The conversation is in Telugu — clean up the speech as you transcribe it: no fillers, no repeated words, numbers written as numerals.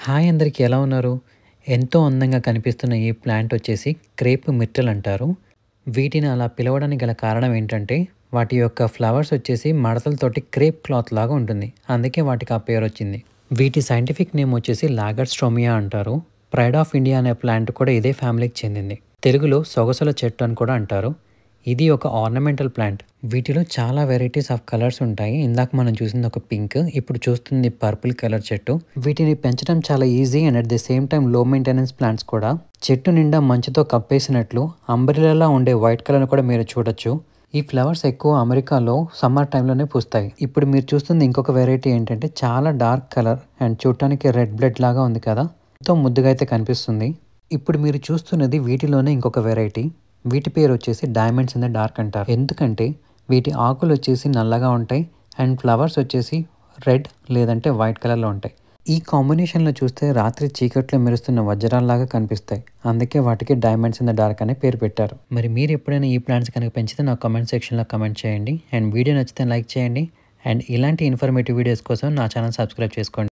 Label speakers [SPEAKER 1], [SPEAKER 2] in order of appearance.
[SPEAKER 1] హాయ్ అందరికి ఎలా ఉన్నారు? ఎంతో అందంగా కనిపిస్తున్న ఈ ప్లాంట్ వచ్చేసి క్రేప్ మిర్టల్ అంటారు. వీటిని అలా పిలవడానికి గల కారణం ఏంటంటే వాటి యొక్క ఫ్లవర్స్ వచ్చేసి మడతలతోటి క్రేప్ క్లాత్ లాగా ఉంటుంది. అందుకే వాటికి ఆ పేరు వచ్చింది. వీటి సైంటిఫిక్ నేమ్ వచ్చేసి లాగర్స్ట్రోమియా అంటారు. ప్రైడ్ ఆఫ్ ఇండియా అనే ప్లాంట్ కూడా ఇదే ఫ్యామిలీకి చెందింది. తెలుగులో సొగసుల చెట్టు అని కూడా అంటారు. ఇది ఒక ఆర్నమెంటల్ ప్లాంట్. వీటిలో చాలా వెరైటీస్ ఆఫ్ కలర్స్ ఉంటాయి. ఇందాక మనం చూసింది ఒక పింక్, ఇప్పుడు చూస్తుంది పర్పుల్ కలర్ చెట్టు. వీటిని పెంచడం చాలా easy and at the same time లో మెయింటెనెన్స్ ప్లాంట్స్ కూడా. చెట్టు నిండా మంచుతో కప్పేసినట్లు అంబ్రెల్లాలా ఉండే వైట్ కలర్ కూడా మీరు చూడొచ్చు. ఈ ఫ్లవర్స్ ఎక్కువ అమెరికాలో సమ్మర్ టైంలోనే పూస్తాయి. ఇప్పుడు మీరు చూస్తుంది ఇంకొక వెరైటీ ఏంటంటే చాలా డార్క్ కలర్ అండ్ చూడటానికి రెడ్ బ్లడ్ లాగా ఉంది కదా, ఎంతో ముద్దుగా అయితే కనిపిస్తుంది. ఇప్పుడు మీరు చూస్తున్నది వీటిలోనే ఇంకొక వెరైటీ. వీటి పేరు వచ్చేసి డైమండ్స్ ఇన్ ద డార్క్ అంటారు. ఎందుకంటే వీటి ఆకులు వచ్చేసి నల్లగా ఉంటాయి అండ్ ఫ్లవర్స్ వచ్చేసి రెడ్ లేదంటే వైట్ కలర్లో ఉంటాయి. ఈ కాంబినేషన్లో చూస్తే రాత్రి చీకట్లో మెరుస్తున్న వజ్రాల్లాగా కనిపిస్తాయి. అందుకే వాటికి డైమండ్స్ ఇన్ ద డార్క్ అనే పేరు పెట్టారు. మరి మీరు ఎప్పుడైనా ఈ ప్లాంట్స్ కనుక పెంచితే నా కామెంట్ సెక్షన్లో కామెంట్ చేయండి అండ్ వీడియో నచ్చితే లైక్ చేయండి అండ్ ఇలాంటి ఇన్ఫర్మేటివ్ వీడియోస్ కోసం నా ఛానల్ సబ్స్క్రైబ్ చేసుకోండి.